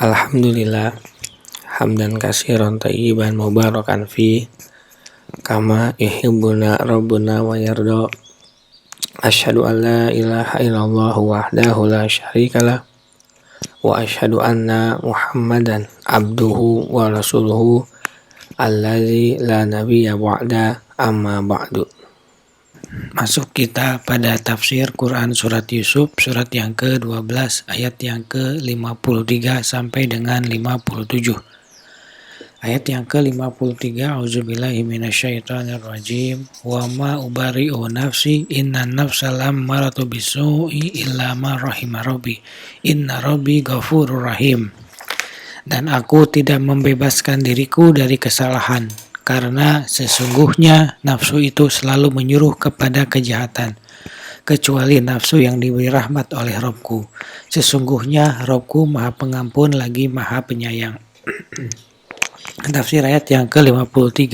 Alhamdulillah hamdan katsiran thayyiban mubarakan fi kama yuhibbuna rabbuna wa yarda. Asyhadu an la ilaha illallah wahdahu la syarikalah wa asyhadu anna Muhammadan abduhu wa rasuluhu allazi la nabiyya ba'da, amma ba'du. Masuk kita pada tafsir Quran surat Yusuf, surat yang ke-12 ayat yang ke-53 sampai dengan 57. Ayat yang ke-53, auzubillahi minasyaitonirrajim, wa ma ubari'u nafsi innan nafsa lammaratu bisu'i illa ma rahima rabbi inna rabbi ghafurur rahim. Dan aku tidak membebaskan diriku dari kesalahan, karena sesungguhnya nafsu itu selalu menyuruh kepada kejahatan, kecuali nafsu yang diberi rahmat oleh Robku. Sesungguhnya Robku maha pengampun lagi maha penyayang. Tafsir ayat yang ke-53,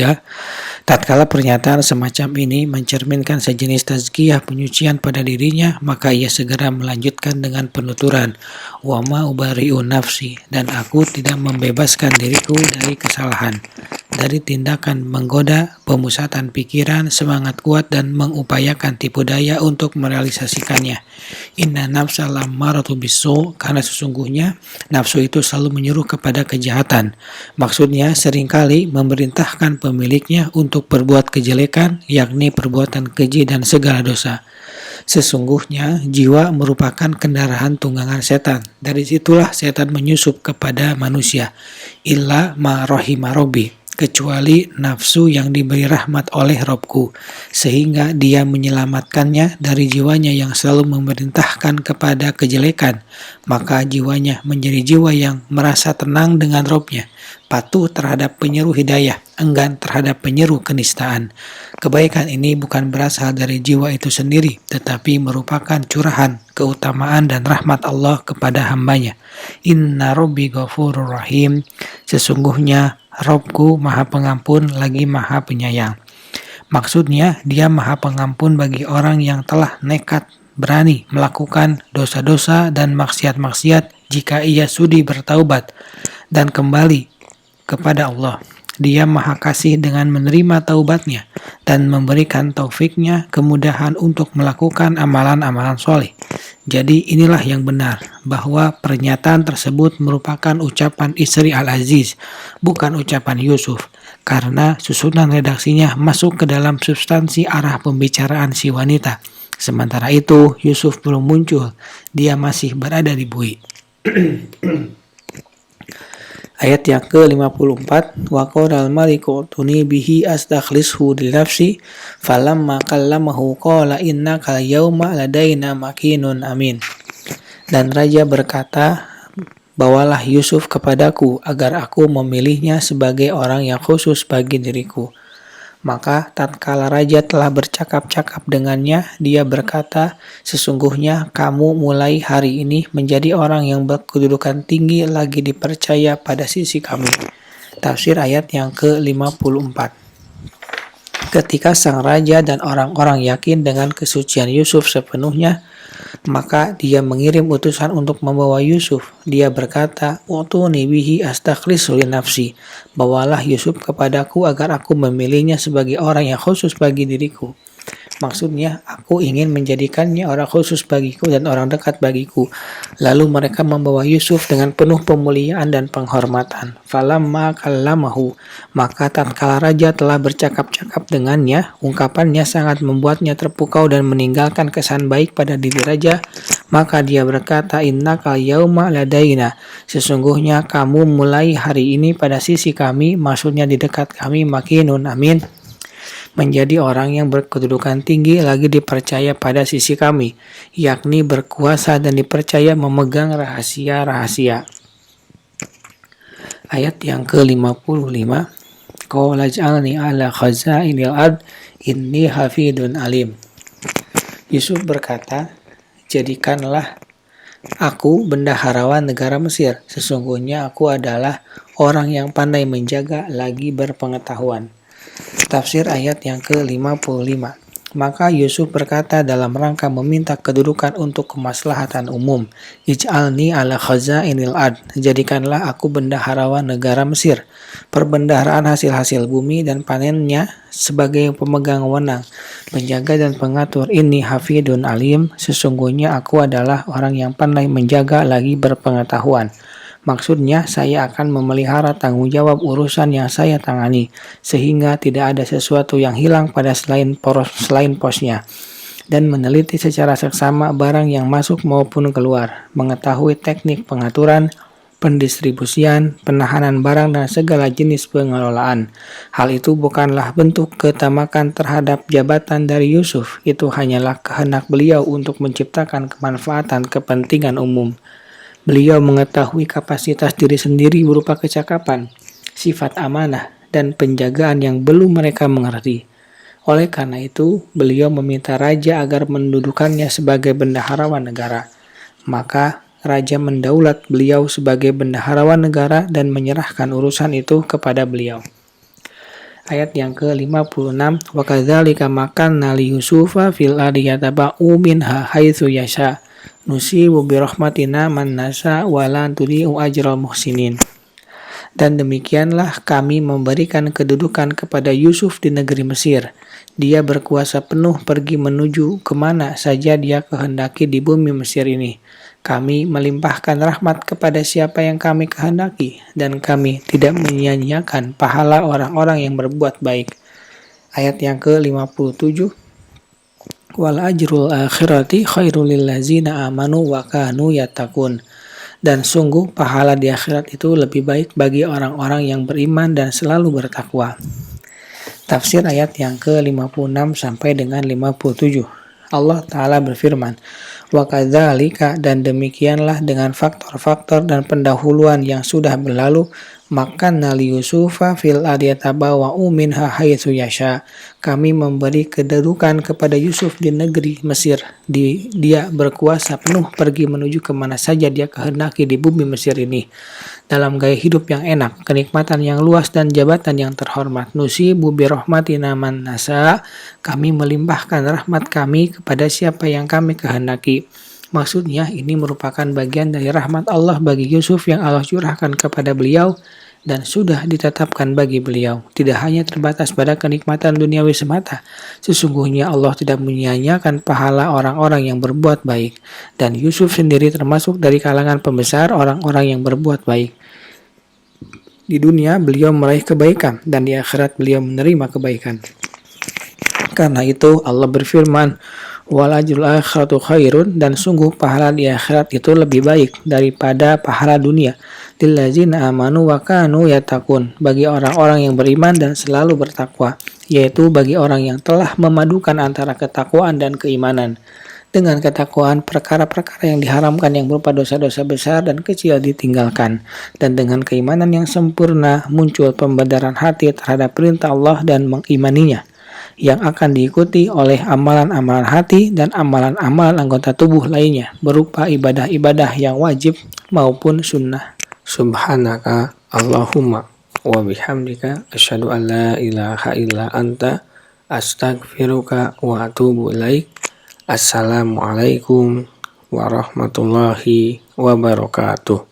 tatkala pernyataan semacam ini mencerminkan sejenis tazkiyah penyucian pada dirinya, maka ia segera melanjutkan dengan penuturan, wa ma ubari'u nafsi, dan aku tidak membebaskan diriku dari kesalahan, dari tindakan menggoda, pemusatan pikiran, semangat kuat dan mengupayakan tipu daya untuk merealisasikannya. Inna nafsa lammaratu bisu, karena sesungguhnya nafsu itu selalu menyuruh kepada kejahatan. Maksudnya seringkali memerintahkan pemiliknya untuk berbuat kejelekan, yakni perbuatan keji dan segala dosa. Sesungguhnya jiwa merupakan kendaraan tunggangan setan. Dari situlah setan menyusup kepada manusia. Illa ma rahima rabbi, kecuali nafsu yang diberi rahmat oleh Robku, sehingga dia menyelamatkannya dari jiwanya yang selalu memerintahkan kepada kejelekan. Maka jiwanya menjadi jiwa yang merasa tenang dengan Robnya, patuh terhadap penyeru hidayah, enggan terhadap penyeru kenistaan. Kebaikan ini bukan berasal dari jiwa itu sendiri, tetapi merupakan curahan, keutamaan dan rahmat Allah kepada hambanya. Inna Rabbi ghafurur rahim, sesungguhnya Robku maha pengampun lagi maha penyayang. Maksudnya dia maha pengampun bagi orang yang telah nekat berani melakukan dosa-dosa dan maksiat-maksiat jika ia sudi bertaubat dan kembali kepada Allah. Dia maha kasih dengan menerima taubatnya dan memberikan taufiknya kemudahan untuk melakukan amalan-amalan soleh. Jadi inilah yang benar, bahwa pernyataan tersebut merupakan ucapan istri Al-Aziz, bukan ucapan Yusuf, karena susunan redaksinya masuk ke dalam substansi arah pembicaraan si wanita. Sementara itu Yusuf belum muncul, dia masih berada di bui. Ayat yang ke-54, wa qala al-maliku tuni bihi astakhlishu li nafsi falamma kallamahu qala innaka al-yawma ladaina makinun amin. Dan raja berkata, bawalah Yusuf kepadaku agar aku memilihnya sebagai orang yang khusus bagi diriku. Maka tatkala raja telah bercakap-cakap dengannya, dia berkata, sesungguhnya kamu mulai hari ini menjadi orang yang berkedudukan tinggi lagi dipercaya pada sisi kami. Tafsir ayat yang ke-54. Ketika sang raja dan orang-orang yakin dengan kesucian Yusuf sepenuhnya, maka dia mengirim utusan untuk membawa Yusuf. Dia berkata, utuni bihi astakhlisu li nafsi, bawalah Yusuf kepadaku agar aku memilihnya sebagai orang yang khusus bagi diriku. Maksudnya, aku ingin menjadikannya orang khusus bagiku dan orang dekat bagiku. Lalu mereka membawa Yusuf dengan penuh pemuliaan dan penghormatan. Falamma kallamahu, maka tatkala raja telah bercakap-cakap dengannya, ungkapannya sangat membuatnya terpukau dan meninggalkan kesan baik pada diri raja. Maka dia berkata, innaka yauma ladaina, sesungguhnya kamu mulai hari ini pada sisi kami, maksudnya di dekat kami, makinun amin, menjadi orang yang berkedudukan tinggi lagi dipercaya pada sisi kami, yakni berkuasa dan dipercaya memegang rahasia-rahasia. Ayat yang ke-55, qala ij'alni ala khazainil ard inni hafidun alim. Yusuf berkata, jadikanlah aku bendaharawan negara Mesir, sesungguhnya aku adalah orang yang pandai menjaga lagi berpengetahuan. Tafsir ayat yang ke-55, Maka Yusuf berkata dalam rangka meminta kedudukan untuk kemaslahatan umum, Ij'alni ala khazainil ard, jadikanlah aku bendaharawan negara Mesir. Perbendaharaan hasil-hasil bumi dan panennya sebagai pemegang wewenang, penjaga dan pengatur. Inni hafidun alim, sesungguhnya aku adalah orang yang pandai menjaga lagi berpengetahuan. Maksudnya, saya akan memelihara tanggung jawab urusan yang saya tangani, sehingga tidak ada sesuatu yang hilang pada selain posnya, dan meneliti secara seksama barang yang masuk maupun keluar, mengetahui teknik pengaturan, pendistribusian, penahanan barang, dan segala jenis pengelolaan. Hal itu bukanlah bentuk ketamakan terhadap jabatan dari Yusuf, itu hanyalah kehendak beliau untuk menciptakan kemanfaatan kepentingan umum. Beliau mengetahui kapasitas diri sendiri berupa kecakapan, sifat amanah, dan penjagaan yang belum mereka mengerti. Oleh karena itu, beliau meminta raja agar mendudukannya sebagai bendaharawan negara. Maka, raja mendaulat beliau sebagai bendaharawan negara dan menyerahkan urusan itu kepada beliau. Ayat yang ke-56, wa kadzalika makanna li Yusufa fil ardi yataba'u minha haitsu yasha. Nusibu birahmatina man nasa wa la tudhi'u ajral muhsinin. Dan demikianlah kami memberikan kedudukan kepada Yusuf di negeri Mesir. Dia berkuasa penuh pergi menuju kemana saja dia kehendaki di bumi Mesir ini. Kami melimpahkan rahmat kepada siapa yang kami kehendaki, dan kami tidak menyia-nyiakan pahala orang-orang yang berbuat baik. Ayat yang ke-57, wal ajrul akhirati khairul lil ladzina amanu wa kanu yattaqun. Dan sungguh pahala di akhirat itu lebih baik bagi orang-orang yang beriman dan selalu bertakwa. Tafsir ayat yang ke-56 sampai dengan 57. Allah Ta'ala berfirman, wa kadzalika, dan demikianlah dengan faktor-faktor dan pendahuluan yang sudah berlalu, makanna li Yusufa fil ardi yatabawwa'u minha haitsu yasha. Kami memberi kedudukan kepada Yusuf di negeri Mesir. Dia berkuasa penuh pergi menuju kemana saja dia kehendaki di bumi Mesir ini, dalam gaya hidup yang enak, kenikmatan yang luas, dan jabatan yang terhormat. Nusibu birahmatina man nasa, kami melimpahkan rahmat kami kepada siapa yang kami kehendaki. Maksudnya, ini merupakan bagian dari rahmat Allah bagi Yusuf yang Allah curahkan kepada beliau dan sudah ditetapkan bagi beliau. Tidak hanya terbatas pada kenikmatan duniawi semata. Sesungguhnya Allah tidak menyia-nyiakan pahala orang-orang yang berbuat baik. Dan Yusuf sendiri termasuk dari kalangan pembesar orang-orang yang berbuat baik. Di dunia beliau meraih kebaikan, dan di akhirat beliau menerima kebaikan. Karena itu Allah berfirman, wal ajrul akhiratu khairun, dan sungguh pahala di akhirat itu lebih baik daripada pahala dunia. Lil ladzina amanu wa kanu yattaqun, bagi orang-orang yang beriman dan selalu bertakwa, yaitu bagi orang yang telah memadukan antara ketakwaan dan keimanan. Dengan ketakwaan, perkara-perkara yang diharamkan yang berupa dosa-dosa besar dan kecil ditinggalkan. Dan dengan keimanan yang sempurna, muncul pembenaran hati terhadap perintah Allah dan mengimaninya, yang akan diikuti oleh amalan-amalan hati dan amalan-amalan anggota tubuh lainnya, berupa ibadah-ibadah yang wajib maupun sunnah. Subhanaka Allahumma wa bihamdika asyhadu an la ilaha illa anta astaghfiruka wa atubu ilaik. Assalamualaikum warahmatullahi wabarakatuh.